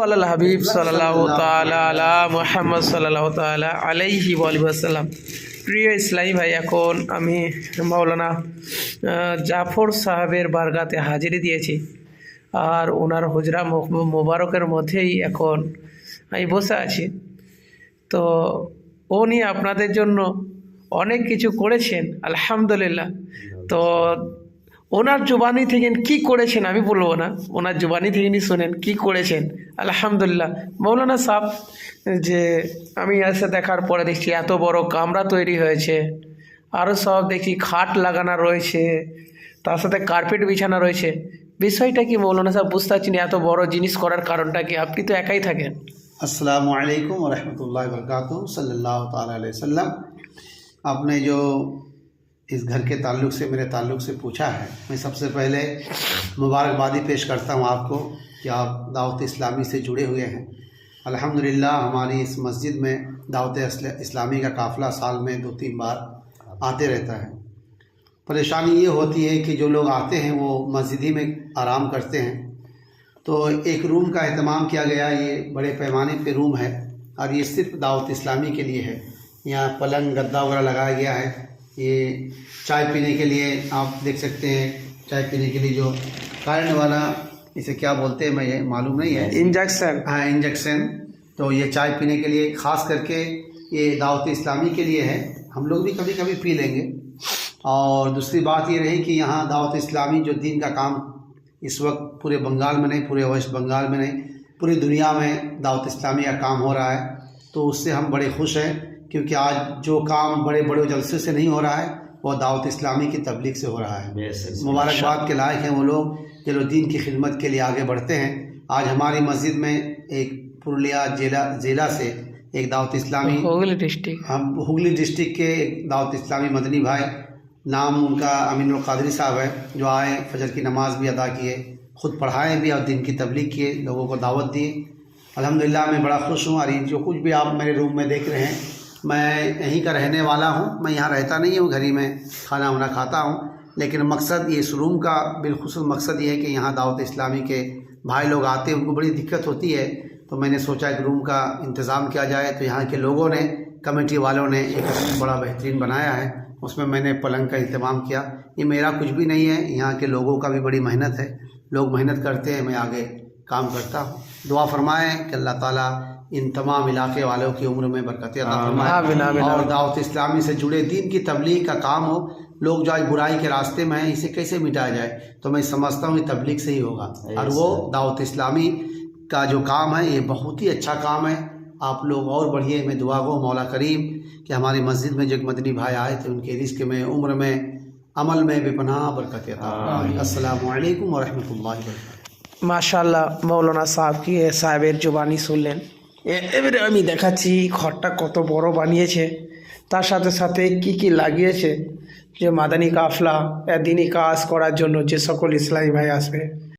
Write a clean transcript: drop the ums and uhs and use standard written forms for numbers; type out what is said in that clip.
আল্লাহ হাবিব সাল্লাল্লাহু তাআলা আলা মুহাম্মদ সাল্লাল্লাহু তাআলা আলাইহি ওয়াসাল্লাম। প্রিয় ইসলামী ভাই, এখন আমি মাওলানা জাফর সাহেবের বারগাতে হাজিরি দিয়েছি, আর ওনার হুজরা মোবারকের মধ্যেই এখন আমি বসে আছি। তো উনি আপনাদের জন্য অনেক কিছু করেছেন আলহামদুলিল্লাহ। তো ওনার জুবানি থেকে কি করেছেন আমি বলবো না, ওনার জুবানি থেকে শোনেন কি করেছেন আলহামদুলিল্লাহ। মৌলানা সাহেব, যে আমি এসে দেখার পরে দেখছি এত বড় কামরা তৈরি হয়েছে, আরও সব দেখি খাট লাগানো রয়েছে, তার সাথে কার্পেট বিছানা রয়েছে। বিষয়টা কি মৌলানা সাহেব বুঝতে পারছি না, এত বড় জিনিস করার কারণটা কি? আপনি তো একাই থাকেন। अस्सलामु अलैकुम व रहमतुल्लाहि व बरकातुहू सल्लल्लाहु ताला अलैहि वसल्लम। आपने जो इस घर के ताल्लुक़ से, मेरे ताल्लुक़ से पूछा है, मैं सबसे पहले मुबारकबादी पेश करता हूँ आपको कि आप दावत इस्लामी से जुड़े हुए हैं। अल्हम्दुलिल्लाह हमारी इस मस्जिद में दावत इस्लामी का काफ़िला साल में 2-3 बार आते रहता है। परेशानी ये होती है कि जो लोग आते हैं वो मस्जिद ही में आराम करते हैं, तो एक रूम का एहतमाम किया गया। ये बड़े पैमाने पे रूम है और ये सिर्फ दावत इस्लामी के लिए है। यहाँ पलंग गद्दा वगैरह लगाया गया है। ये चाय पीने के लिए आप देख सकते हैं, चाय पीने के लिए जो करंट वाला, इसे क्या बोलते हैं मैं ये मालूम नहीं है, इंजेक्शन। हाँ, इंजेक्शन। तो ये चाय पीने के लिए ख़ास करके ये दावत इस्लामी के लिए है। हम लोग भी कभी कभी पी लेंगे। और दूसरी बात ये रही कि यहाँ दावत इस्लामी जो दीन का काम इस वक्त पूरे बंगाल में नहीं, पूरे वेस्ट बंगाल में नहीं, पूरी दुनिया में दावत इस्लामी का काम हो रहा है। तो उससे हम बड़े खुश हैं, क्योंकि आज जो काम बड़े बड़े जलसे से नहीं हो रहा है वो दावत इस्लामी की तबलीग से हो रहा है। मुबारकबाद के लायक हैं वो लोग जो दीन की खिदमत के लिए आगे बढ़ते हैं। आज हमारी मस्जिद में एक पुरुलिया ज़िला से एक दावत इस्लामी, हुगली डिस्ट्रिक्ट, हम हुगली डिस्ट्रिक्ट के एक दावत इस्लामी मदनी भाई, नाम उनका अमीनुल कादरी साहब है, जो आए, फजर की नमाज़ भी अदा किए, ख़ुद पढ़ाए भी और दिन की तबलीग किए, लोगों को दावत दी। अल्हम्दुलिल्लाह मैं बड़ा खुश हूँ। और जो कुछ भी आप मेरे रूम में देख रहे हैं, मैं यहीं का रहने वाला हूँ। मैं यहाँ रहता नहीं हूँ, घर ही में खाना वाना खाता हूँ। लेकिन मकसद इस रूम का बिलखुसूस मकसद ये है कि यहाँ दावत इस्लामी के भाई लोग आते हैं, उनको बड़ी दिक्कत होती है। तो मैंने सोचा एक रूम का इंतज़ाम किया जाए। तो यहाँ के लोगों ने, कमेटी वालों ने एक रूम बड़ा बेहतरीन बनाया है, उसमें मैंने पलंग का इंतज़ाम किया। ये मेरा कुछ भी नहीं है, यहाँ के लोगों का भी बड़ी मेहनत है। लोग मेहनत करते हैं, मैं आगे काम करता हूँ। दुआ फरमाएँ कि अल्लाह ताला इन तमाम इलाके वालों की उम्र में बरकत अता फरमाए और दावत इस्लामी से जुड़े दीन की तबलीग का काम हो। लोग जो आज बुराई के रास्ते में हैं, इसे कैसे मिटाया जाए? तो मैं समझता हूँ कि तबलीग से ही होगा। और वो दावत इस्लामी का जो काम है ये बहुत ही अच्छा काम है। आप लोग और बढ़िए। मैं दुआ गो मौला करीम कि हमारी मस्जिद में जो एक मदनी भाई आए थे, उनके रिज़्क़ में, उम्र में, अमल में बेपनाह बरकत अता फरमाए। अस्सलामु अलैकुम व रहमतुल्लाहि व बरकातुहू। মাশাআল্লাহ, মৌলানা সাহেব কি সাহেবের জুবানি শুনলেন। এবারে আমি দেখাচ্ছি ঘরটা কত বড় বানিয়েছে, তার সাথে সাথে কি কি লাগিয়েছে, যে মাদানী কাফলা দিনী কাজ করার জন্য যে সকল ইসলামী ভাই আসবে